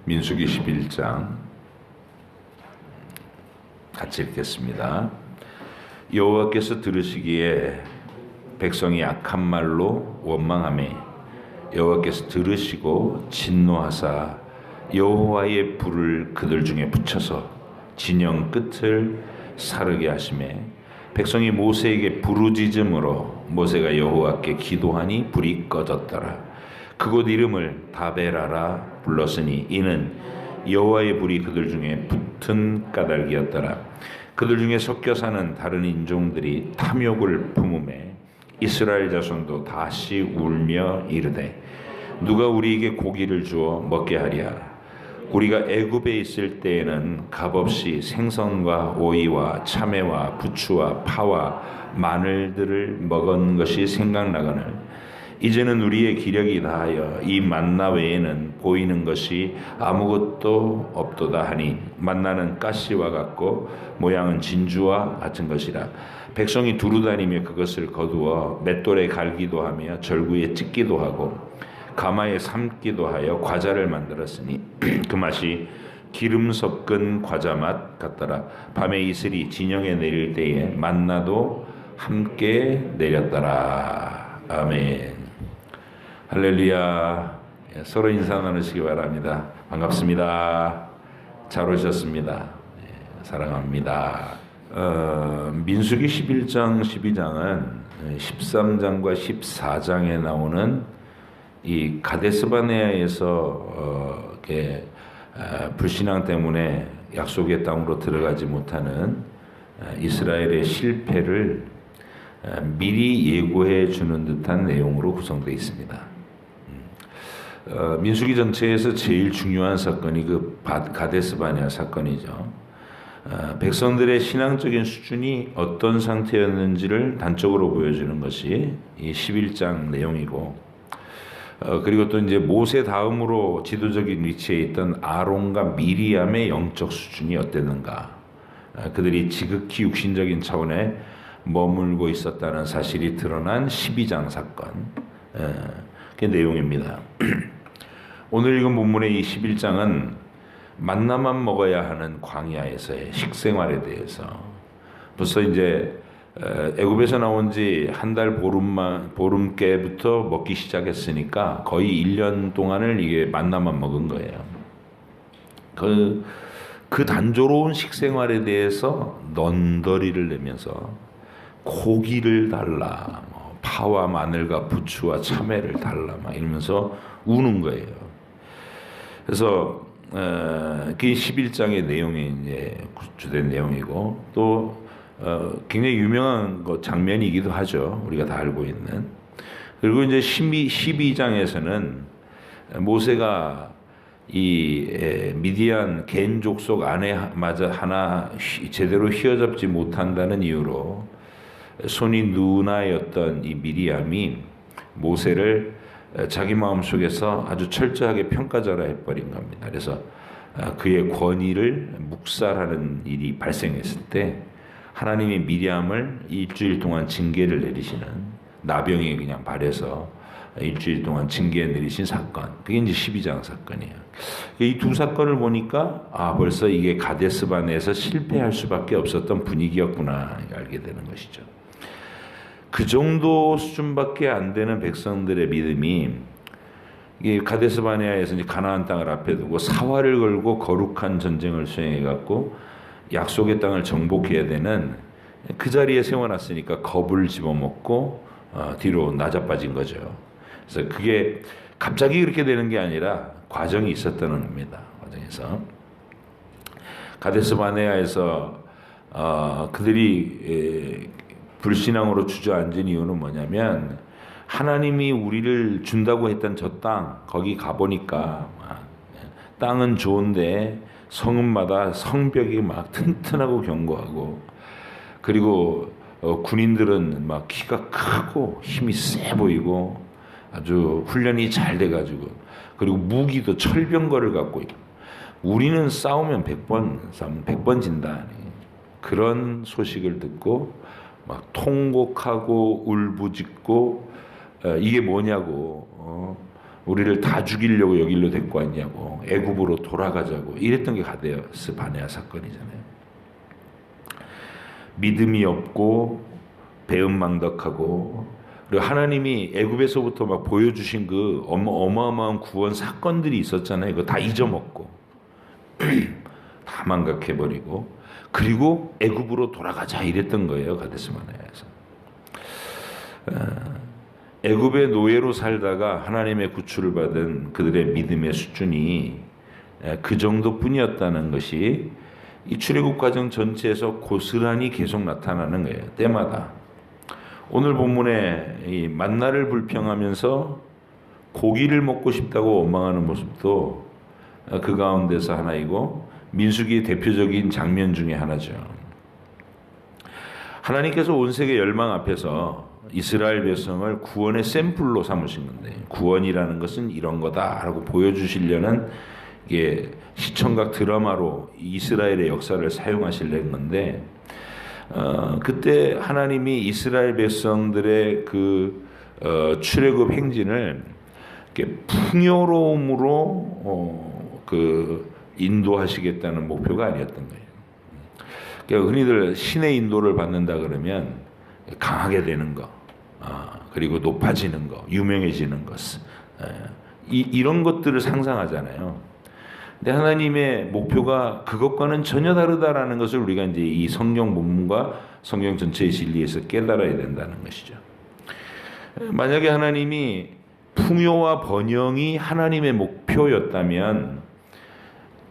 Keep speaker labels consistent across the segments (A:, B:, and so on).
A: 민수기 11장 같이 읽겠습니다. 여호와께서 들으시기에 백성이 악한 말로 원망하매 여호와께서 들으시고 진노하사 여호와의 불을 그들 중에 붙여서 진영 끝을 사르게 하시매 백성이 모세에게 부르짖음으로 모세가 여호와께 기도하니 불이 꺼졌더라. 그곳 이름을 다베라라 불렀으니 이는 여호와의 불이 그들 중에 붙은 까닭이었더라. 그들 중에 섞여 사는 다른 인종들이 탐욕을 품음에 이스라엘 자손도 다시 울며 이르되 누가 우리에게 고기를 주어 먹게 하랴. 우리가 애굽에 있을 때에는 값없이 생선과 오이와 참외와 부추와 파와 마늘들을 먹은 것이 생각나거늘 이제는 우리의 기력이 다하여 이 만나 외에는 보이는 것이 아무것도 없도다 하니 만나는 가시와 같고 모양은 진주와 같은 것이라. 백성이 두루다니며 그것을 거두어 맷돌에 갈기도 하며 절구에 찢기도 하고 가마에 삶기도 하여 과자를 만들었으니 그 맛이 기름 섞은 과자 맛 같더라. 밤에 이슬이 진영에 내릴 때에 만나도 함께 내렸더라. 아멘. 할렐루야. 서로 인사 나누시기 바랍니다. 반갑습니다. 잘 오셨습니다. 사랑합니다. 민수기 11장, 12장은 13장과 14장에 나오는 이 가데스바네아에서 불신앙 때문에 약속의 땅으로 들어가지 못하는 이스라엘의 실패를 미리 예고해 주는 듯한 내용으로 구성되어 있습니다. 민수기 전체에서 제일 중요한 사건이 그 가데스바네아 사건이죠. 백성들의 신앙적인 수준이 어떤 상태였는지를 단적으로 보여주는 것이 이 11장 내용이고, 그리고 또 이제 모세 다음으로 지도적인 위치에 있던 아론과 미리암의 영적 수준이 어땠는가, 그들이 지극히 육신적인 차원에 머물고 있었다는 사실이 드러난 12장 사건, 그 내용입니다. 오늘 읽은 본문의 이 11장은 만나만 먹어야 하는 광야에서의 식생활에 대해서, 벌써 이제 애굽에서 나온 지 한 달 보름께부터 먹기 시작했으니까 거의 1년 동안을 이게 만나만 먹은 거예요. 그 단조로운 식생활에 대해서 넌더리를 내면서 고기를 달라, 파와 마늘과 부추와 참외를 달라, 막 이러면서 우는 거예요. 그래서 그게 11장의 내용이 이제 주된 내용이고, 또 굉장히 유명한 장면이기도 하죠. 우리가 다 알고 있는. 그리고 이제 12장에서는 모세가 이 미디안 겐 족속 아내마저 하나 제대로 휘어잡지 못한다는 이유로 손이 누나였던 이 미리암이 모세를 자기 마음속에서 아주 철저하게 평가절하해 버린 겁니다. 그래서 그의 권위를 묵살하는 일이 발생했을 때 하나님이 미리암을 일주일 동안 징계를 내리시는, 나병이 그냥 발해서 일주일 동안 징계 내리신 사건, 그게 이제 12장 사건이에요. 이 두 사건을 보니까 벌써 이게 가데스바네에서 실패할 수밖에 없었던 분위기였구나 알게 되는 것이죠. 그 정도 수준밖에 안 되는 백성들의 믿음이 이 가데스바네아에서 이제 가나안 땅을 앞에 두고 사활을 걸고 거룩한 전쟁을 수행해 갖고 약속의 땅을 정복해야 되는 그 자리에 세워놨으니까 겁을 집어먹고 뒤로 낮아빠진 거죠. 그래서 그게 갑자기 그렇게 되는 게 아니라 과정이 있었다는 겁니다. 과정에서 가데스바네아에서 그들이 불신앙으로 주저앉은 이유는 뭐냐면, 하나님이 우리를 준다고 했던 저 땅, 거기 가보니까 땅은 좋은데 성읍마다 성벽이 막 튼튼하고 견고하고, 그리고 군인들은 막 키가 크고 힘이 세 보이고 아주 훈련이 잘 돼가지고, 그리고 무기도 철병거를 갖고 있고, 우리는 싸우면 100번 진다, 그런 소식을 듣고 막 통곡하고 울부짖고 이게 뭐냐고 우리를 다 죽이려고 여기로 데리고 왔냐고, 애굽으로 돌아가자고 이랬던 게 가데스 바네아 사건이잖아요. 믿음이 없고 배은망덕하고, 그리고 하나님이 애굽에서부터 막 보여주신 그 어마어마한 구원 사건들이 있었잖아요. 그거 다 잊어먹고 다 망각해버리고, 그리고 애굽으로 돌아가자 이랬던 거예요. 가데스 바네아에서. 애굽의 노예로 살다가 하나님의 구출을 받은 그들의 믿음의 수준이 그 정도뿐이었다는 것이 이 출애굽 과정 전체에서 고스란히 계속 나타나는 거예요. 때마다. 오늘 본문에 이 만나를 불평하면서 고기를 먹고 싶다고 원망하는 모습도 그 가운데서 하나이고, 민수기의 대표적인 장면 중에 하나죠. 하나님께서 온 세계 열망 앞에서 이스라엘 백성을 구원의 샘플로 삼으신 건데, 구원이라는 것은 이런 거다라고 보여주시려는 이게 시청각 드라마로 이스라엘의 역사를 사용하시려는 건데, 그때 하나님이 이스라엘 백성들의 그 출애굽 행진을 이렇게 풍요로움으로 그 인도하시겠다는 목표가 아니었던 거예요. 그러니까 흔히들 신의 인도를 받는다 그러면 강하게 되는 거, 그리고 높아지는 거, 유명해지는 것, 이런 것들을 상상하잖아요. 근데 하나님의 목표가 그것과는 전혀 다르다라는 것을 우리가 이제 이 성경 본문과 성경 전체의 진리에서 깨달아야 된다는 것이죠. 만약에 하나님이 풍요와 번영이 하나님의 목표였다면,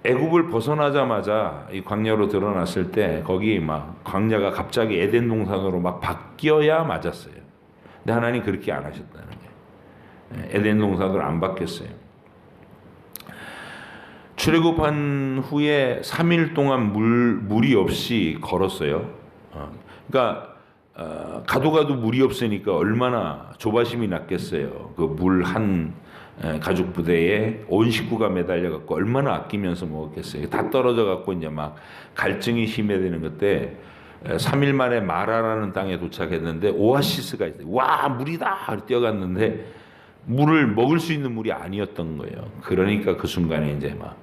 A: 애굽을 벗어나자마자 이 광야로 드러났을 때 거기 막 광야가 갑자기 에덴 동산으로 막 바뀌어야 맞았어요. 근데 하나님 그렇게 안 하셨다는 거예요. 에덴 동산으로 안 바뀌었어요. 출애굽한 후에 3일 동안 물이 없이 걸었어요. 그러니까 가도 물이 없으니까 얼마나 조바심이 났겠어요. 그 물 한 가죽 부대에 온 식구가 매달려 갖고 얼마나 아끼면서 먹었겠어요. 다 떨어져 갖고 이제 막 갈증이 심해지는 그때 3일 만에 마라라는 땅에 도착했는데 오아시스가 있어요. 와, 물이다! 뛰어갔는데 물을 먹을 수 있는 물이 아니었던 거예요. 그러니까 그 순간에 이제 막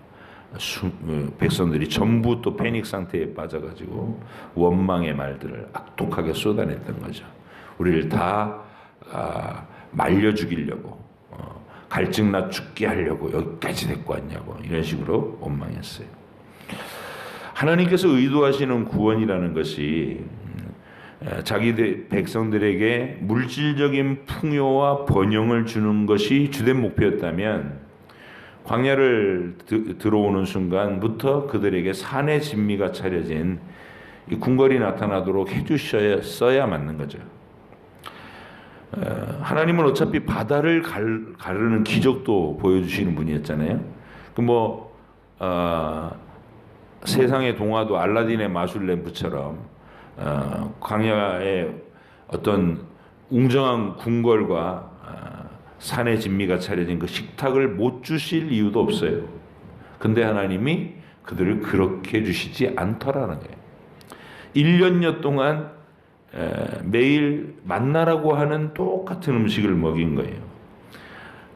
A: 백성들이 전부 또 패닉 상태에 빠져가지고 원망의 말들을 악독하게 쏟아냈던 거죠. 우리를 다 말려 죽이려고, 갈증나 죽게 하려고 여기까지 데리고 왔냐고, 이런 식으로 원망했어요. 하나님께서 의도하시는 구원이라는 것이 자기 백성들에게 물질적인 풍요와 번영을 주는 것이 주된 목표였다면, 광야를 들어오는 순간부터 그들에게 산의 진미가 차려진 이 궁궐이 나타나도록 해주셨어야 맞는 거죠. 하나님은 어차피 바다를 가르는 기적도 보여주시는 분이었잖아요. 세상의 동화도 알라딘의 마술 램프처럼 광야에 어떤 웅장한 궁궐과 산의 진미가 차려진 그 식탁을 못 주실 이유도 없어요. 근데 하나님이 그들을 그렇게 주시지 않더라는 거예요. 1년여 동안 매일 만나라고 하는 똑같은 음식을 먹인 거예요.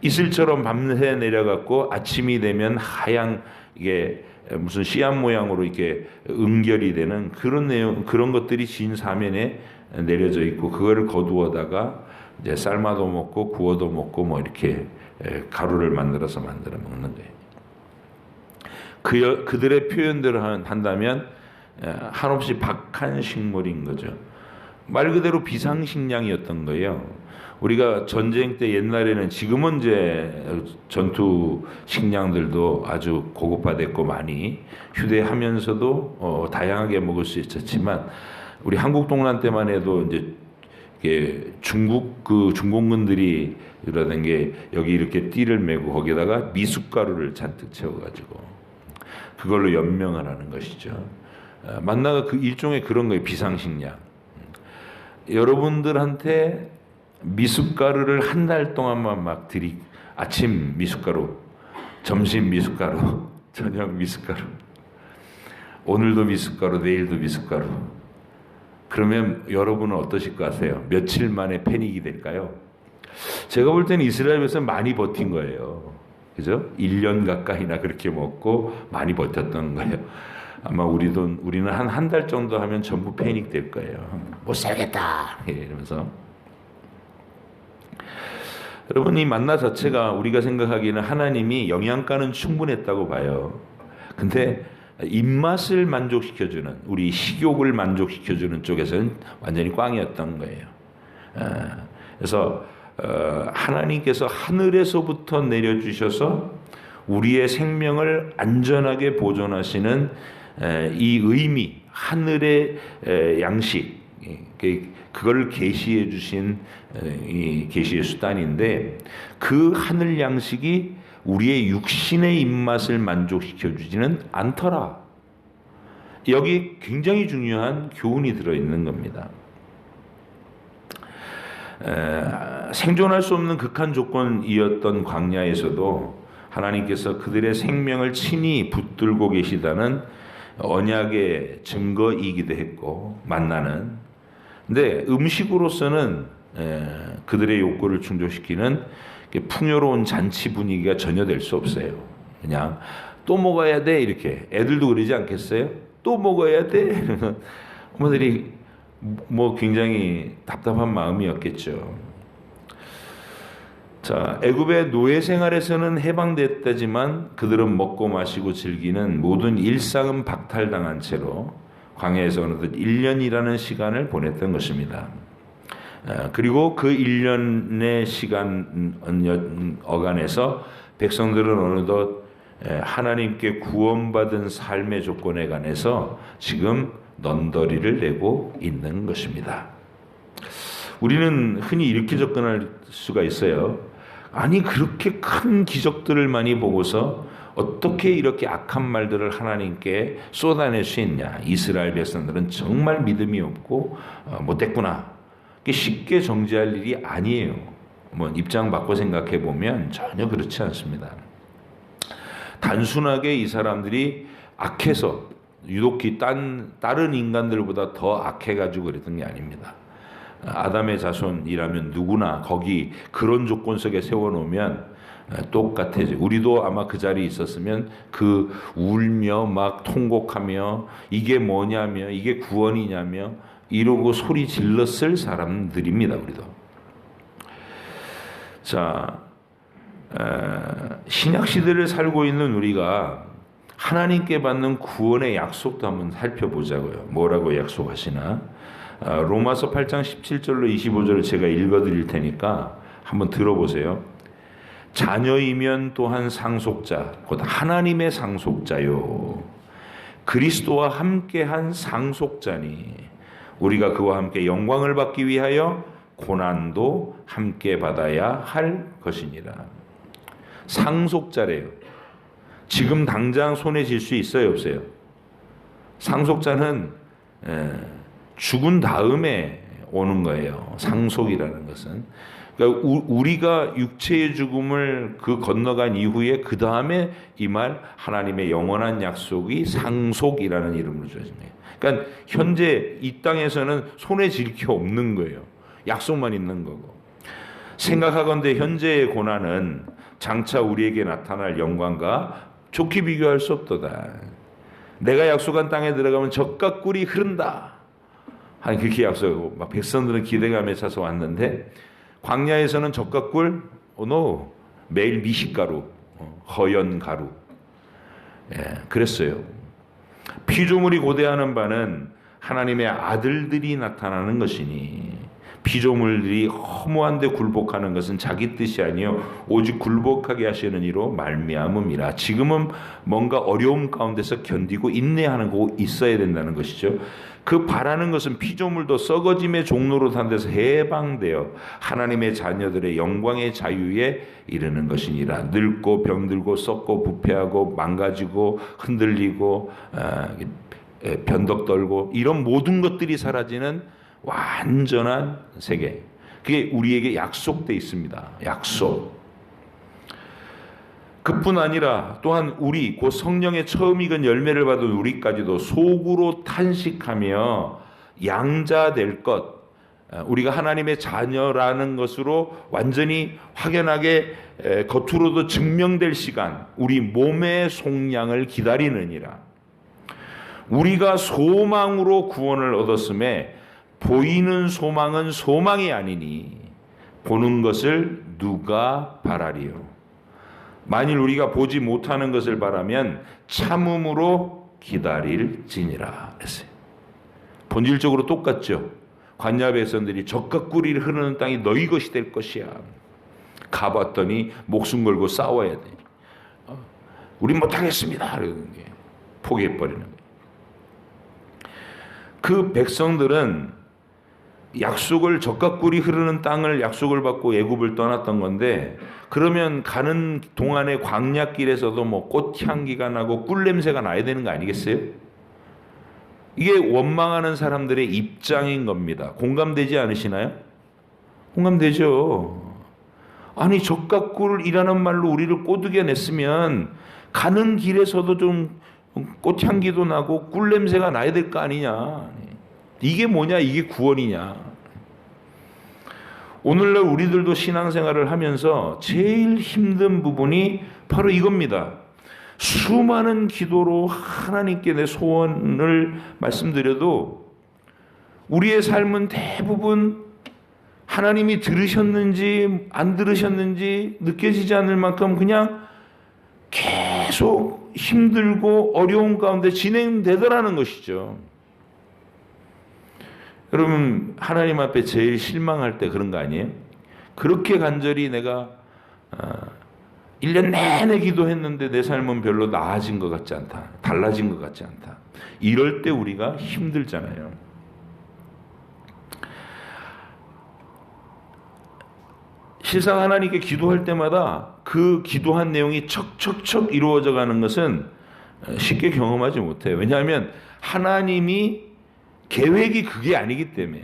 A: 이슬처럼 밤새 내려갔고 아침이 되면 하얀, 이게 무슨 씨앗 모양으로 이렇게 응결이 되는 그런 내용, 그런 것들이 진 사면에 내려져 있고, 그거를 거두어다가 이제 삶아도 먹고 구워도 먹고 뭐 이렇게 가루를 만들어 먹는 거예요. 그들의 표현대로 한다면 한없이 박한 식물인 거죠. 말 그대로 비상식량이었던 거예요. 우리가 전쟁 때 옛날에는, 지금은 이제 전투 식량들도 아주 고급화됐고 많이 휴대하면서도 다양하게 먹을 수 있었지만, 우리 한국 동란 때만 해도 이제 중공군들이 이러던 게 여기 이렇게 띠를 메고 거기다가 미숫가루를 잔뜩 채워가지고 그걸로 연명을 하는 것이죠. 만나가 그 일종의 그런 거예요. 비상식량. 여러분들한테 미숫가루를 한 달 동안만 막 아침 미숫가루, 점심 미숫가루, 저녁 미숫가루, 오늘도 미숫가루, 내일도 미숫가루. 그러면 여러분은 어떠실 것 같아요? 며칠 만에 패닉이 될까요? 제가 볼 때는 이스라엘에서 많이 버틴 거예요. 그죠? 1년 가까이나 그렇게 먹고 많이 버텼던 거예요. 아마 우리는 한 달 정도 하면 전부 패닉 될 거예요. 못 살겠다. 이러면서. 여러분, 이 만나 자체가 우리가 생각하기에는 하나님이 영양가는 충분했다고 봐요. 근데 입맛을 만족시켜주는, 우리 식욕을 만족시켜주는 쪽에서는 완전히 꽝이었던 거예요. 그래서 하나님께서 하늘에서부터 내려주셔서 우리의 생명을 안전하게 보존하시는 이 의미, 하늘의 양식, 그걸 계시해 주신 이 계시의 수단인데, 그 하늘 양식이 우리의 육신의 입맛을 만족시켜 주지는 않더라. 여기 굉장히 중요한 교훈이 들어있는 겁니다. 생존할 수 없는 극한 조건이었던 광야에서도 하나님께서 그들의 생명을 친히 붙들고 계시다는 언약의 증거이기도 했고, 만나는. 근데 음식으로서는 그들의 욕구를 충족시키는 풍요로운 잔치 분위기가 전혀 될 수 없어요. 그냥 또 먹어야 돼 이렇게. 애들도 그러지 않겠어요? 또 먹어야 돼. 어머들이 뭐 굉장히 답답한 마음이었겠죠. 자, 애굽의 노예 생활에서는 해방됐다지만 그들은 먹고 마시고 즐기는 모든 일상은 박탈당한 채로 광야에서 어느덧 1년이라는 시간을 보냈던 것입니다. 그리고 그 1년의 시간 어간에서 백성들은 어느덧 하나님께 구원받은 삶의 조건에 관해서 지금 넌더리를 내고 있는 것입니다. 우리는 흔히 이렇게 접근할 수가 있어요. 아니, 그렇게 큰 기적들을 많이 보고서 어떻게 이렇게 악한 말들을 하나님께 쏟아낼 수 있냐. 이스라엘 백성들은 정말 믿음이 없고 못됐구나. 쉽게 정죄할 일이 아니에요. 뭐 입장 바꿔 생각해 보면 전혀 그렇지 않습니다. 단순하게 이 사람들이 악해서 유독히 다른 인간들보다 더 악해가지고 그랬던 게 아닙니다. 아담의 자손이라면 누구나 거기 그런 조건 속에 세워놓으면 똑같아져. 우리도 아마 그 자리에 있었으면 그 울며 막 통곡하며 이게 뭐냐며 이게 구원이냐며 이러고 소리 질렀을 사람들입니다. 우리도. 자, 신약 시대를 살고 있는 우리가 하나님께 받는 구원의 약속도 한번 살펴보자고요. 뭐라고 약속하시나? 로마서 8장 17절로 25절을 제가 읽어드릴 테니까 한번 들어보세요. 자녀이면 또한 상속자, 곧 하나님의 상속자요. 그리스도와 함께한 상속자니 우리가 그와 함께 영광을 받기 위하여 고난도 함께 받아야 할 것이니라. 상속자래요. 지금 당장 손에 쥘 수 있어요, 없어요? 상속자는 죽은 다음에 오는 거예요. 상속이라는 것은. 그러니까 우리가 육체의 죽음을 건너간 이후에 그 다음에 임할 하나님의 영원한 약속이 상속이라는 이름으로 주어집니다. 그러니까 현재 이 땅에서는 손에 쥘 게 없는 거예요. 약속만 있는 거고. 생각하건대 현재의 고난은 장차 우리에게 나타날 영광과 좋게 비교할 수 없도다. 내가 약속한 땅에 들어가면 젖과 꿀이 흐른다. 아니, 그렇게 약속하고 막 백성들은 기대감에 차서 왔는데 광야에서는 젖과 꿀, no, 매일 미식가루, 허연 가루. 그랬어요. 피조물이 고대하는 바는 하나님의 아들들이 나타나는 것이니 피조물들이 허무한데 굴복하는 것은 자기 뜻이 아니요 오직 굴복하게 하시는 이로 말미암음이라. 지금은 뭔가 어려움 가운데서 견디고 인내하는 거 있어야 된다는 것이죠. 그 바라는 것은 피조물도 썩어짐의 종로로 탄 데서 해방되어 하나님의 자녀들의 영광의 자유에 이르는 것이니라. 늙고 병들고 썩고 부패하고 망가지고 흔들리고 변덕 떨고 이런 모든 것들이 사라지는 완전한 세계. 그게 우리에게 약속되어 있습니다. 약속. 그뿐 아니라 또한 우리 곧 성령의 처음 익은 열매를 받은 우리까지도 속으로 탄식하며 양자 될 것, 우리가 하나님의 자녀라는 것으로 완전히 확연하게 겉으로도 증명될 시간, 우리 몸의 속량을 기다리느니라. 우리가 소망으로 구원을 얻었음에 보이는 소망은 소망이 아니니 보는 것을 누가 바라리요. 만일 우리가 보지 못하는 것을 바라면 참음으로 기다릴지니라 했어요. 본질적으로 똑같죠. 관야 백성들이 젖과 꿀이 흐르는 땅이 너희 것이 될 것이야. 가봤더니 목숨 걸고 싸워야 돼. 우린 못하겠습니다. 그러는 게 포기해버리는 거예요. 그 백성들은 약속을 젖과 꿀이 흐르는 땅을 약속을 받고 애굽을 떠났던 건데, 그러면 가는 동안의 광야길에서도 뭐 꽃향기가 나고 꿀 냄새가 나야 되는 거 아니겠어요? 이게 원망하는 사람들의 입장인 겁니다. 공감되지 않으시나요? 공감되죠. 아니 젖과 꿀이라는 말로 우리를 꼬드겨 냈으면 가는 길에서도 좀 꽃향기도 나고 꿀 냄새가 나야 될 거 아니냐. 이게 뭐냐? 이게 구원이냐? 오늘날 우리들도 신앙생활을 하면서 제일 힘든 부분이 바로 이겁니다. 수많은 기도로 하나님께 내 소원을 말씀드려도 우리의 삶은 대부분 하나님이 들으셨는지 안 들으셨는지 느껴지지 않을 만큼 그냥 계속 힘들고 어려운 가운데 진행되더라는 것이죠. 여러분, 하나님 앞에 제일 실망할 때 그런 거 아니에요? 그렇게 간절히 내가 1년 내내 기도했는데 내 삶은 별로 나아진 것 같지 않다. 달라진 것 같지 않다. 이럴 때 우리가 힘들잖아요. 실상 하나님께 기도할 때마다 그 기도한 내용이 척척척 이루어져 가는 것은 쉽게 경험하지 못해요. 왜냐하면 하나님이 계획이 그게 아니기 때문에.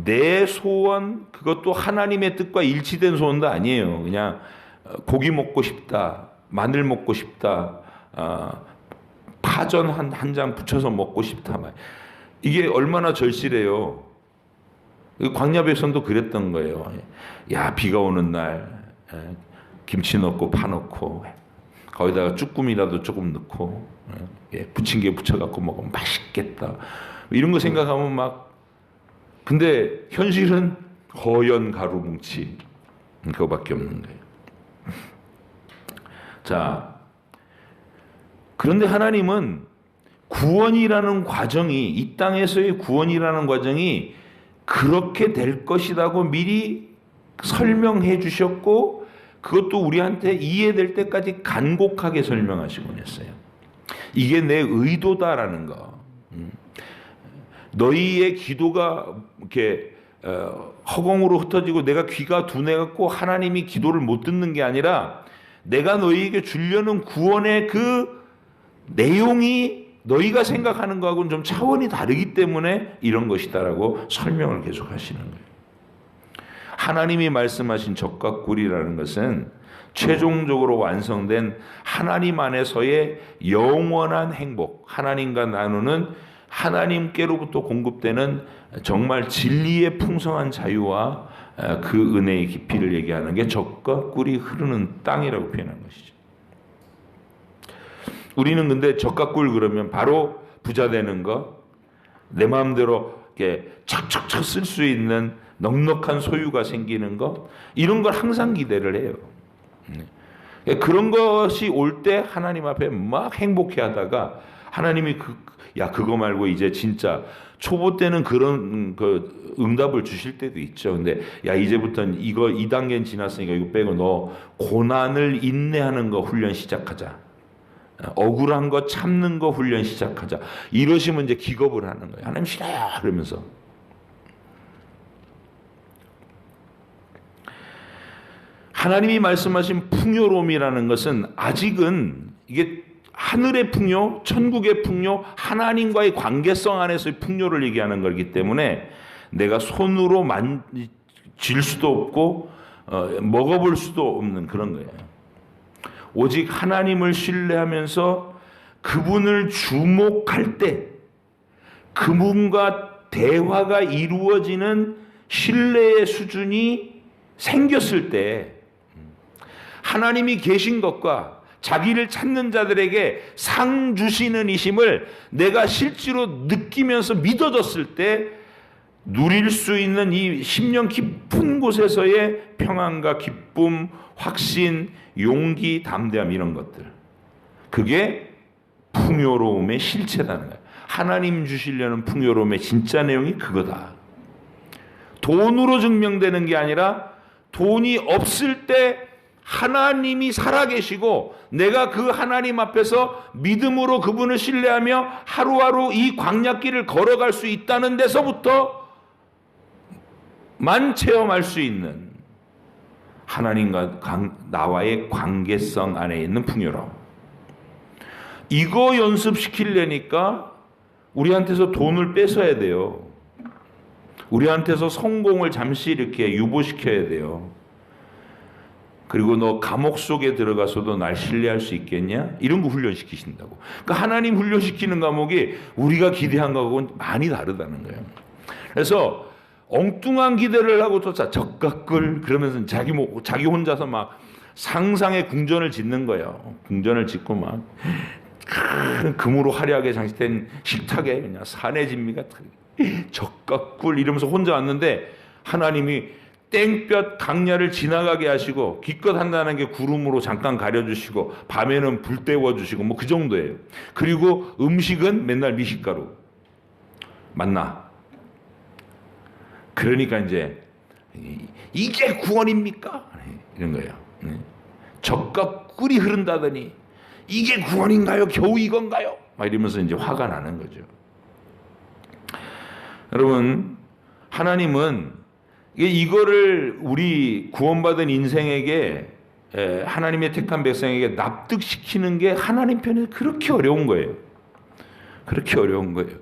A: 내 소원, 그것도 하나님의 뜻과 일치된 소원도 아니에요. 그냥 고기 먹고 싶다, 마늘 먹고 싶다, 파전 한 장 붙여서 먹고 싶다. 이게 얼마나 절실해요. 광야 백성도 그랬던 거예요. 야, 비가 오는 날 김치 넣고 파 넣고 거기다가 쭈꾸미라도 조금 넣고 부침개 붙여갖고 먹으면 맛있겠다. 이런 거 생각하면 막, 근데 현실은 허연 가루 뭉치 그거밖에 없는 거예요. 자, 그런데 하나님은 구원이라는 과정이, 이 땅에서의 구원이라는 과정이 그렇게 될 것이라고 미리 설명해 주셨고, 그것도 우리한테 이해될 때까지 간곡하게 설명하시곤 했어요. 이게 내 의도다라는 거. 너희의 기도가 이렇게 허공으로 흩어지고 내가 귀가 둔해갖고 하나님이 기도를 못 듣는 게 아니라 내가 너희에게 주려는 구원의 그 내용이 너희가 생각하는 거하고는 좀 차원이 다르기 때문에 이런 것이다라고 설명을 계속 하시는 거예요. 하나님이 말씀하신 젖과 꿀이라는 것은 최종적으로 완성된 하나님 안에서의 영원한 행복, 하나님과 나누는, 하나님께로부터 공급되는 정말 진리의 풍성한 자유와 그 은혜의 깊이를 얘기하는 게 젖과 꿀이 흐르는 땅이라고 표현한 것이죠. 우리는 근데 젖과 꿀 그러면 바로 부자 되는 거, 내 마음대로 이렇게 척척척 쓸 수 있는 넉넉한 소유가 생기는 거, 이런 걸 항상 기대를 해요. 그런 것이 올 때 하나님 앞에 막 행복해 하다가 하나님이 그거 말고 이제 진짜 초보 때는 그런 그 응답을 주실 때도 있죠. 근데 야, 이제부터는 이거 2단계는 지났으니까 이거 빼고 너 고난을 인내하는 거 훈련 시작하자. 억울한 거 참는 거 훈련 시작하자. 이러시면 이제 기겁을 하는 거예요. 하나님 싫어요. 그러면서. 하나님이 말씀하신 풍요로움이라는 것은 아직은 이게 하늘의 풍요, 천국의 풍요, 하나님과의 관계성 안에서의 풍요를 얘기하는 거기 때문에 내가 손으로 만질 수도 없고 먹어볼 수도 없는 그런 거예요. 오직 하나님을 신뢰하면서 그분을 주목할 때, 그분과 대화가 이루어지는 신뢰의 수준이 생겼을 때 하나님이 계신 것과 자기를 찾는 자들에게 상 주시는 이심을 내가 실제로 느끼면서 믿어졌을 때 누릴 수 있는 이 심령 깊은 곳에서의 평안과 기쁨, 확신, 용기, 담대함 이런 것들, 그게 풍요로움의 실체라는 거예요. 하나님 주시려는 풍요로움의 진짜 내용이 그거다. 돈으로 증명되는 게 아니라 돈이 없을 때 하나님이 살아계시고 내가 그 하나님 앞에서 믿음으로 그분을 신뢰하며 하루하루 이 광야길을 걸어갈 수 있다는 데서부터 만 체험할 수 있는 하나님과 나와의 관계성 안에 있는 풍요로움. 이거 연습시키려니까 우리한테서 돈을 뺏어야 돼요. 우리한테서 성공을 잠시 이렇게 유보시켜야 돼요. 그리고 너 감옥 속에 들어가서도 날 신뢰할 수 있겠냐? 이런 거 훈련시키신다고. 그러니까 하나님 훈련시키는 과목이 우리가 기대한 거하고는 많이 다르다는 거예요. 그래서 엉뚱한 기대를 하고 또 적각을 그러면서 자기 혼자서 막 상상의 궁전을 짓는 거예요. 궁전을 짓고 막 큰 금으로 화려하게 장식된 식탁에 그냥 사내진미가 적각굴 이러면서 혼자 왔는데 하나님이 땡볕 강야를 지나가게 하시고 기껏 한다는 게 구름으로 잠깐 가려주시고 밤에는 불 때워주시고 뭐 그 정도예요. 그리고 음식은 맨날 미식가루 만나. 그러니까 이제 이게 구원입니까? 이런 거예요. 적각 꿀이 흐른다더니 이게 구원인가요? 겨우 이건가요? 막 이러면서 이제 화가 나는 거죠. 여러분, 하나님은 이거를 우리 구원받은 인생에게 하나님의 택한 백성에게 납득시키는 게 하나님 편에서 그렇게 어려운 거예요. 그렇게 어려운 거예요.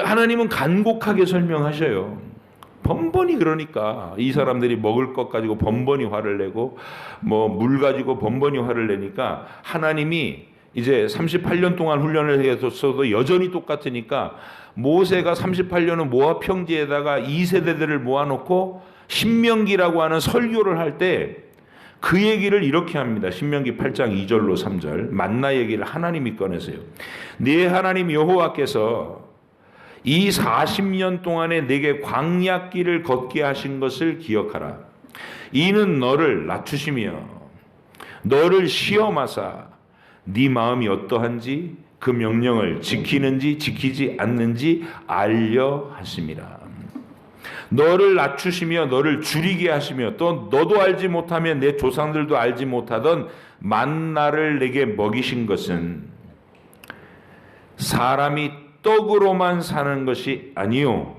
A: 하나님은 간곡하게 설명하셔요. 번번이 그러니까 이 사람들이 먹을 것 가지고 번번이 화를 내고 뭐 물 가지고 번번이 화를 내니까 하나님이 이제 38년 동안 훈련을 해줬어도 여전히 똑같으니까 모세가 38년은 모압 평지에다가 2세대들을 모아놓고 신명기라고 하는 설교를 할 때 그 얘기를 이렇게 합니다. 신명기 8장 2절로 3절 만나 얘기를 하나님이 꺼내세요. 네 하나님 여호와께서 이 40년 동안에 내게 광야길을 걷게 하신 것을 기억하라. 이는 너를 낮추시며 너를 시험하사 네 마음이 어떠한지 그 명령을 지키는지 지키지 않는지 알려 하심이라. 너를 낮추시며 너를 줄이게 하시며 또 너도 알지 못하면 내 조상들도 알지 못하던 만나를 내게 먹이신 것은 사람이 떡으로만 사는 것이 아니요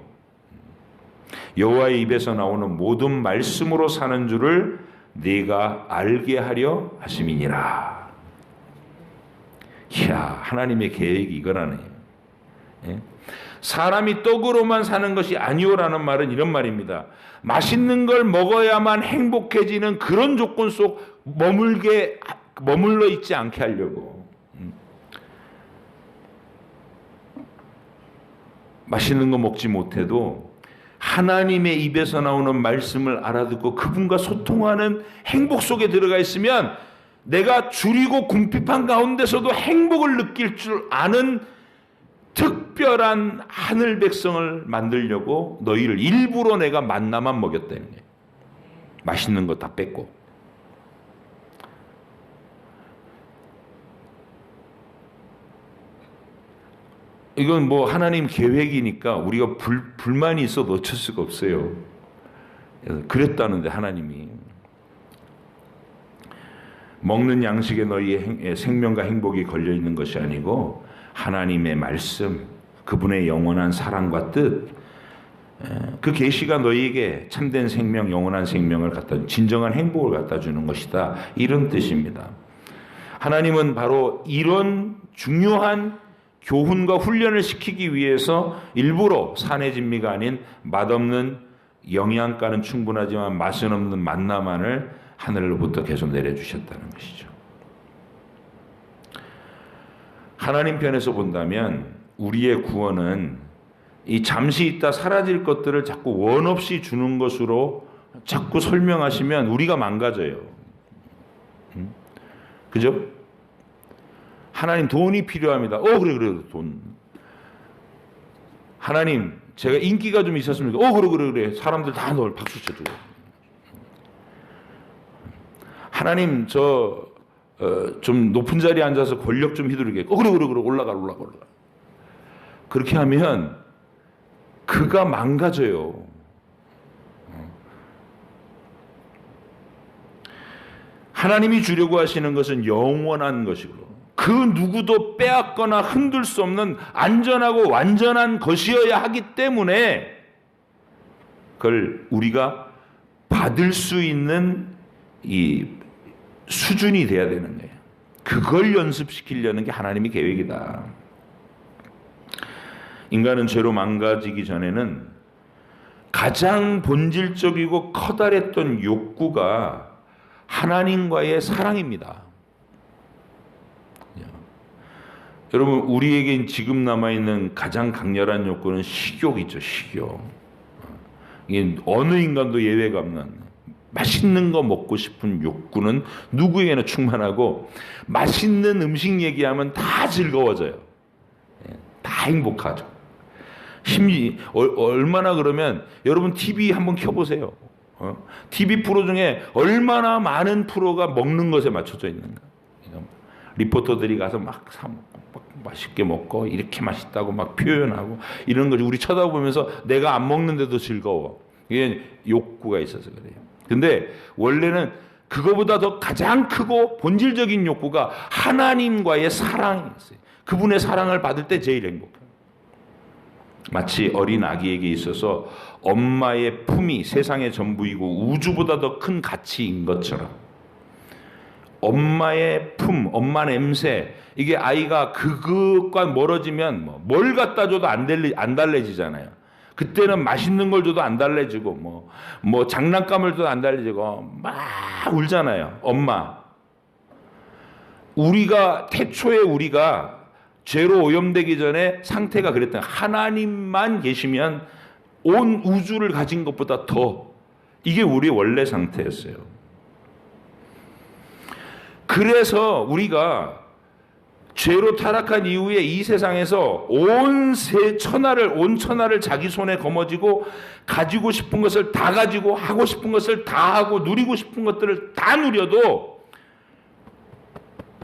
A: 여호와의 입에서 나오는 모든 말씀으로 사는 줄을 네가 알게 하려 하심이니라. 이야, 하나님의 계획이 이거라네요. 예? 사람이 떡으로만 사는 것이 아니오라는 말은 이런 말입니다. 맛있는 걸 먹어야만 행복해지는 그런 조건 속 머물러 있지 않게 하려고. 맛있는 거 먹지 못해도 하나님의 입에서 나오는 말씀을 알아듣고 그분과 소통하는 행복 속에 들어가 있으면 내가 줄이고 궁핍한 가운데서도 행복을 느낄 줄 아는 특별한 하늘 백성을 만들려고 너희를 일부러 내가 만나만 먹였다는 거예요. 맛있는 거 다 뺏고. 이건 뭐 하나님 계획이니까 우리가 불만이 있어도 어쩔 수가 없어요. 그랬다는데 하나님이 먹는 양식에 너희의 생명과 행복이 걸려 있는 것이 아니고 하나님의 말씀, 그분의 영원한 사랑과 뜻, 그 계시가 너희에게 참된 생명, 영원한 생명을 갖다 진정한 행복을 갖다 주는 것이다. 이런 뜻입니다. 하나님은 바로 이런 중요한 교훈과 훈련을 시키기 위해서 일부러 산의 진미가 아닌 맛없는 영양가는 충분하지만 맛은 없는 만나만을 하늘로부터 계속 내려주셨다는 것이죠. 하나님 편에서 본다면 우리의 구원은 이 잠시 있다 사라질 것들을 자꾸 원 없이 주는 것으로 자꾸 설명하시면 우리가 망가져요. 그죠? 하나님 돈이 필요합니다. 그래 돈. 하나님 제가 인기가 좀 있었습니까? 그래 사람들 다 널 박수 쳐주고. 하나님 좀 높은 자리에 앉아서 권력 좀 휘두르게. 그래 올라가. 그렇게 하면 그가 망가져요. 하나님이 주려고 하시는 것은 영원한 것이고 그 누구도 빼앗거나 흔들 수 없는 안전하고 완전한 것이어야 하기 때문에 그걸 우리가 받을 수 있는 이 수준이 돼야 되는 거예요. 그걸 연습시키려는 게 하나님의 계획이다. 인간은 죄로 망가지기 전에는 가장 본질적이고 커다랬던 욕구가 하나님과의 사랑입니다. 여러분, 우리에게 지금 남아있는 가장 강렬한 욕구는 식욕이죠. 식욕. 이게 어느 인간도 예외가 없는 맛있는 거 먹고 싶은 욕구는 누구에게나 충만하고 맛있는 음식 얘기하면 다 즐거워져요. 다 행복하죠. 얼마나 그러면 여러분 TV 한번 켜보세요. TV 프로 중에 얼마나 많은 프로가 먹는 것에 맞춰져 있는가. 리포터들이 가서 막 사 먹고 막 맛있게 먹고 이렇게 맛있다고 막 표현하고 이런 거지. 우리 쳐다보면서 내가 안 먹는데도 즐거워. 이게 욕구가 있어서 그래요. 근데 원래는 그거보다 더 가장 크고 본질적인 욕구가 하나님과의 사랑이 있어요. 그분의 사랑을 받을 때 제일 행복해요. 마치 어린 아기에게 있어서 엄마의 품이 세상의 전부이고 우주보다 더 큰 가치인 것처럼 엄마의 품, 엄마 냄새, 이게 아이가 그것과 멀어지면 뭘 갖다 줘도 안 달래지잖아요. 그때는 맛있는 걸 줘도 안 달래지고 뭐 장난감을 줘도 안 달래지고 막 울잖아요. 엄마. 태초에 우리가 죄로 오염되기 전에 상태가 그랬던 하나님만 계시면 온 우주를 가진 것보다 더 이게 우리의 원래 상태였어요. 그래서 우리가 죄로 타락한 이후에 이 세상에서 온 천하를 자기 손에 거머쥐고 가지고 싶은 것을 다 가지고 하고 싶은 것을 다 하고 누리고 싶은 것들을 다 누려도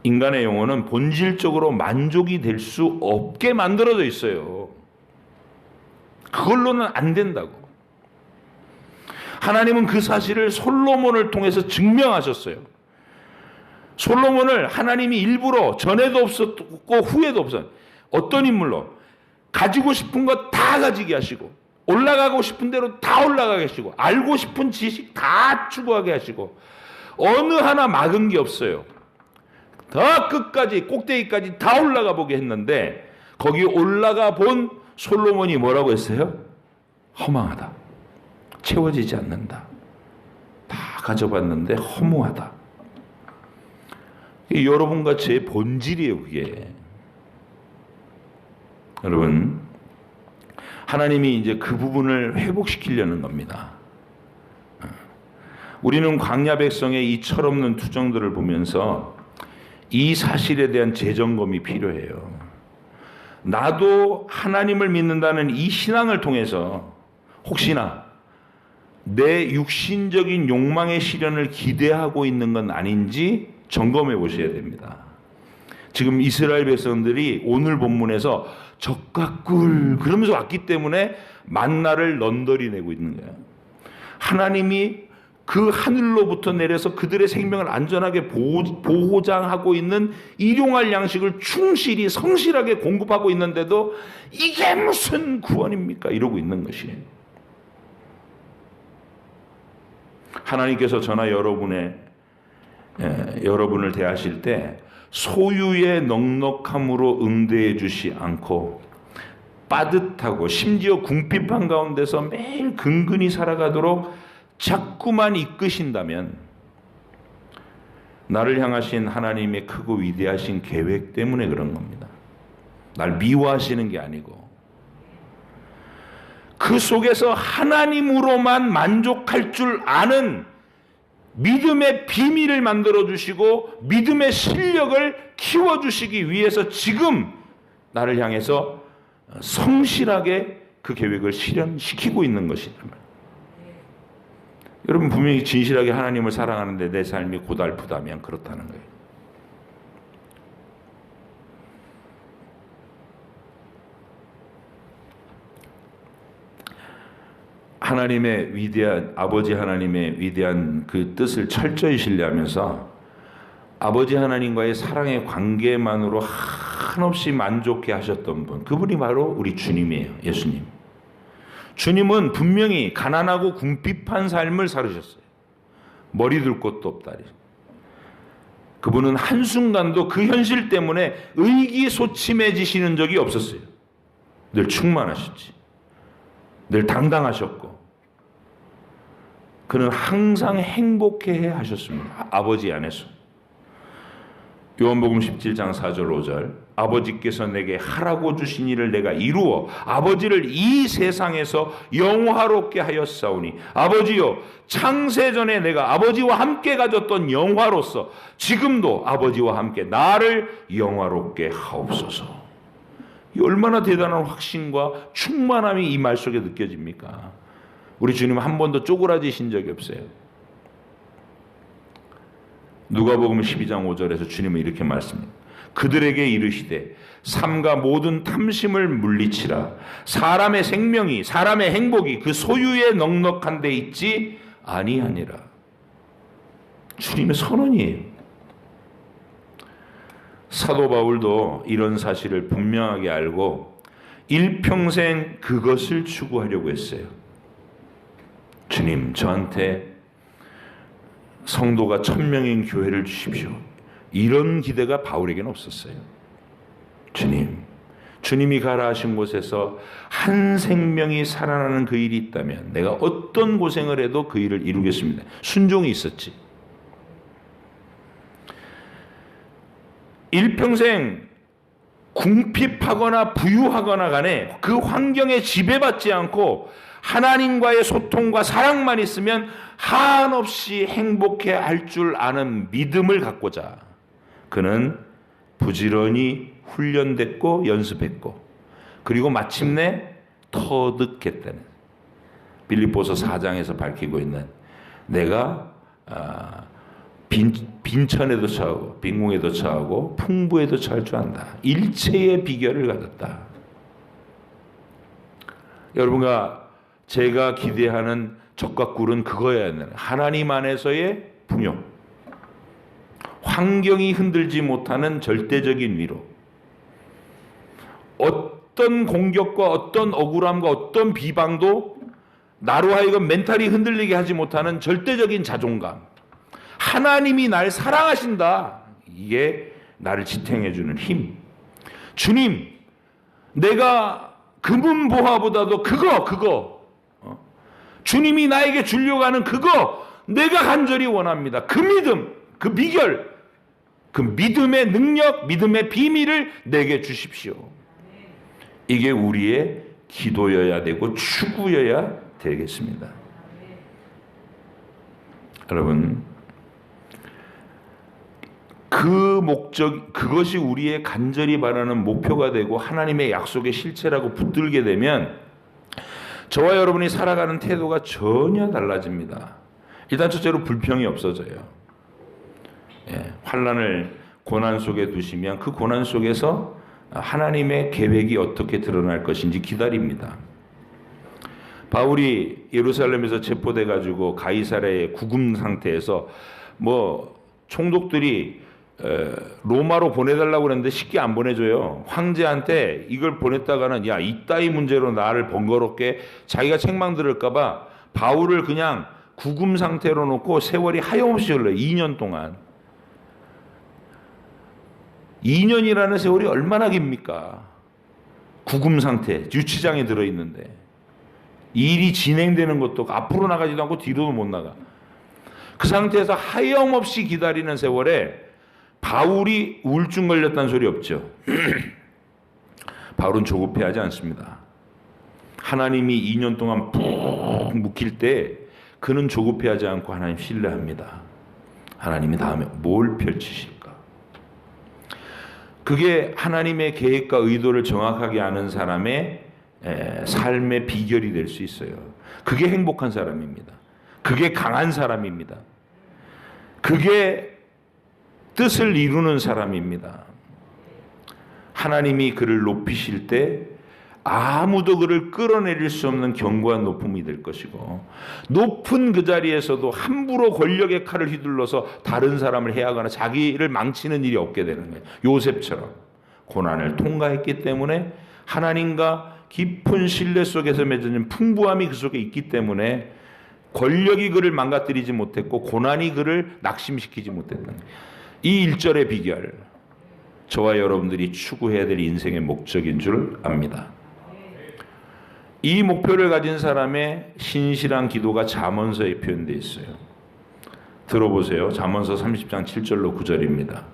A: 인간의 영혼은 본질적으로 만족이 될 수 없게 만들어져 있어요. 그걸로는 안 된다고. 하나님은 그 사실을 솔로몬을 통해서 증명하셨어요. 솔로몬을 하나님이 일부러 전에도 없었고 후에도 없었어요. 어떤 인물로? 가지고 싶은 거 다 가지게 하시고 올라가고 싶은 대로 다 올라가게 하시고 알고 싶은 지식 다 추구하게 하시고 어느 하나 막은 게 없어요. 더 끝까지 꼭대기까지 다 올라가 보게 했는데 거기 올라가 본 솔로몬이 뭐라고 했어요? 허망하다. 채워지지 않는다. 다 가져봤는데 허무하다. 여러분과 제 본질이에요, 그게. 여러분, 하나님이 이제 그 부분을 회복시키려는 겁니다. 우리는 광야 백성의 이 철없는 투정들을 보면서 이 사실에 대한 재점검이 필요해요. 나도 하나님을 믿는다는 이 신앙을 통해서 혹시나 내 육신적인 욕망의 실현을 기대하고 있는 건 아닌지 점검해 보셔야 됩니다. 지금 이스라엘 백성들이 오늘 본문에서 적과 꿀 그러면서 왔기 때문에 만나를 넌덜이 내고 있는 거예요. 하나님이 그 하늘로부터 내려서 그들의 생명을 안전하게 보호장하고 있는 일용할 양식을 충실히 성실하게 공급하고 있는데도 이게 무슨 구원입니까? 이러고 있는 것이에요. 하나님께서 저나 여러분을 대하실 때 소유의 넉넉함으로 응대해 주시 않고 빠듯하고 심지어 궁핍한 가운데서 매일 근근히 살아가도록 자꾸만 이끄신다면 나를 향하신 하나님의 크고 위대하신 계획 때문에 그런 겁니다. 날 미워하시는 게 아니고 그 속에서 하나님으로만 만족할 줄 아는 믿음의 비밀을 만들어 주시고 믿음의 실력을 키워 주시기 위해서 지금 나를 향해서 성실하게 그 계획을 실현시키고 있는 것이다. 여러분 분명히 진실하게 하나님을 사랑하는데 내 삶이 고달프다면 그렇다는 거예요. 하나님의 위대한 아버지 하나님의 위대한 그 뜻을 철저히 신뢰하면서 아버지 하나님과의 사랑의 관계만으로 한없이 만족해 하셨던 분, 그분이 바로 우리 주님이에요. 예수님. 주님은 분명히 가난하고 궁핍한 삶을 살으셨어요. 머리 둘 곳도 없다. 그분은 한순간도 그 현실 때문에 의기소침해지시는 적이 없었어요. 늘 충만하셨지. 늘 당당하셨고 그는 항상 행복해 하셨습니다. 아버지 안에서. 요한복음 17장 4절 5절 아버지께서 내게 하라고 주신 일을 내가 이루어 아버지를 이 세상에서 영화롭게 하였사오니 아버지여 창세전에 내가 아버지와 함께 가졌던 영화로서 지금도 아버지와 함께 나를 영화롭게 하옵소서. 이 얼마나 대단한 확신과 충만함이 이 말 속에 느껴집니까? 우리 주님은 한 번도 쪼그라지신 적이 없어요. 누가복음 12장 5절에서 주님은 이렇게 말씀합니다. 그들에게 이르시되 삼가 모든 탐심을 물리치라. 사람의 생명이 사람의 행복이 그 소유에 넉넉한 데 있지 아니하니라. 주님의 선언이에요. 사도 바울도 이런 사실을 분명하게 알고 일평생 그것을 추구하려고 했어요. 주님, 저한테 성도가 1000명인 교회를 주십시오. 이런 기대가 바울에게는 없었어요. 주님이 가라 하신 곳에서 한 생명이 살아나는 그 일이 있다면 내가 어떤 고생을 해도 그 일을 이루겠습니다. 순종이 있었지. 일평생 궁핍하거나 부유하거나 간에 그 환경에 지배받지 않고 하나님과의 소통과 사랑만 있으면 한없이 행복해 할 줄 아는 믿음을 갖고자 그는 부지런히 훈련됐고 연습했고 그리고 마침내 터득했다는 빌립보서 4장에서 밝히고 있는 내가 빈천에도 처하고 빈궁에도 처하고 풍부에도 처할 줄 안다. 일체의 비결을 가졌다. 여러분과 제가 기대하는 적과 꿀은 그거여야 하는 하나님 안에서의 풍요, 환경이 흔들지 못하는 절대적인 위로, 어떤 공격과 어떤 억울함과 어떤 비방도 나로 하여금 멘탈이 흔들리게 하지 못하는 절대적인 자존감, 하나님이 날 사랑하신다. 이게 나를 지탱해주는 힘. 주님, 내가 금은보화보다도 그거 주님이 나에게 주려고 하는 그거 내가 간절히 원합니다. 그 믿음, 그 비결, 그 믿음의 능력, 믿음의 비밀을 내게 주십시오. 이게 우리의 기도여야 되고 추구여야 되겠습니다. 여러분, 그 목적, 그것이 우리의 간절히 바라는 목표가 되고 하나님의 약속의 실체라고 붙들게 되면 저와 여러분이 살아가는 태도가 전혀 달라집니다. 일단 첫째로 불평이 없어져요. 환난을 고난 속에 두시면 그 고난 속에서 하나님의 계획이 어떻게 드러날 것인지 기다립니다. 바울이 예루살렘에서 체포돼 가지고 가이사랴의 구금 상태에서 총독들이 로마로 보내달라고 그랬는데 쉽게 안 보내줘요. 황제한테 이걸 보냈다가는 야, 이따위 문제로 나를 번거롭게 자기가 책망 들을까봐 바울을 그냥 구금 상태로 놓고 세월이 하염없이 흘러요. 2년 동안. 2년이라는 세월이 얼마나 깁니까? 구금 상태, 유치장에 들어있는데 일이 진행되는 것도 앞으로 나가지도 않고 뒤로도 못 나가. 그 상태에서 하염없이 기다리는 세월에 바울이 우울증 걸렸다는 소리 없죠. 바울은 조급해하지 않습니다. 하나님이 2년 동안 푹 묵힐 때 그는 조급해하지 않고 하나님 신뢰합니다. 하나님이 다음에 뭘 펼치실까? 그게 하나님의 계획과 의도를 정확하게 아는 사람의 삶의 비결이 될 수 있어요. 그게 행복한 사람입니다. 그게 강한 사람입니다. 그게 뜻을 이루는 사람입니다. 하나님이 그를 높이실 때 아무도 그를 끌어내릴 수 없는 견고한 높음이 될 것이고, 높은 그 자리에서도 함부로 권력의 칼을 휘둘러서 다른 사람을 해하거나 자기를 망치는 일이 없게 되는 거예요. 요셉처럼 고난을 통과했기 때문에 하나님과 깊은 신뢰 속에서 맺어진 풍부함이 그 속에 있기 때문에 권력이 그를 망가뜨리지 못했고 고난이 그를 낙심시키지 못했던 거예요. 이 1절의 비결, 저와 여러분들이 추구해야 될 인생의 목적인 줄 압니다. 이 목표를 가진 사람의 신실한 기도가 잠언서에 표현되어 있어요. 들어보세요. 잠언서 30장 7절로 9절입니다.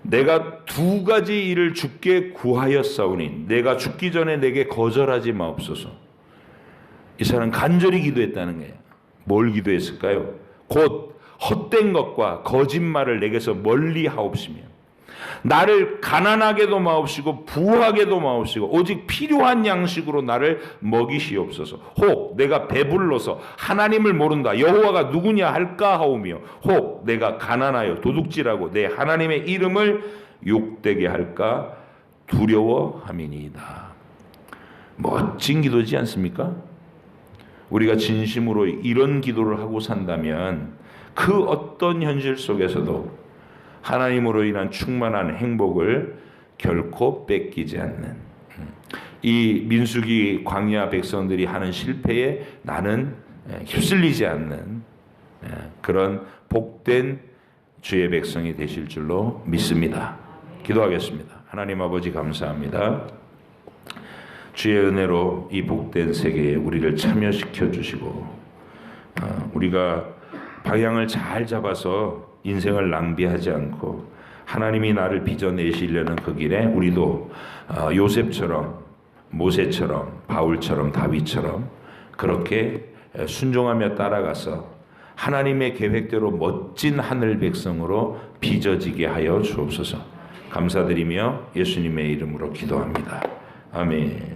A: 내가 두 가지 일을 주께 구하였사오니 내가 죽기 전에 내게 거절하지 마옵소서. 이 사람은 간절히 기도했다는 거예요. 뭘 기도했을까요? 곧 헛된 것과 거짓말을 내게서 멀리 하옵시며 나를 가난하게도 마옵시고 부하게도 마옵시고 오직 필요한 양식으로 나를 먹이시옵소서. 혹 내가 배불러서 하나님을 모른다 여호와가 누구냐 할까 하오며 혹 내가 가난하여 도둑질하고 내 하나님의 이름을 욕되게 할까 두려워함이니이다. 멋진 기도지 않습니까? 우리가 진심으로 이런 기도를 하고 산다면 그 어떤 현실 속에서도 하나님으로 인한 충만한 행복을 결코 뺏기지 않는, 이 민수기 광야 백성들이 하는 실패에 나는 휩쓸리지 않는 그런 복된 주의 백성이 되실 줄로 믿습니다. 기도하겠습니다. 하나님 아버지 감사합니다. 주의 은혜로 이 복된 세계에 우리를 참여시켜 주시고 우리가 방향을 잘 잡아서 인생을 낭비하지 않고 하나님이 나를 빚어내시려는 그 길에 우리도 요셉처럼 모세처럼 바울처럼 다윗처럼 그렇게 순종하며 따라가서 하나님의 계획대로 멋진 하늘 백성으로 빚어지게 하여 주옵소서. 감사드리며 예수님의 이름으로 기도합니다. 아멘.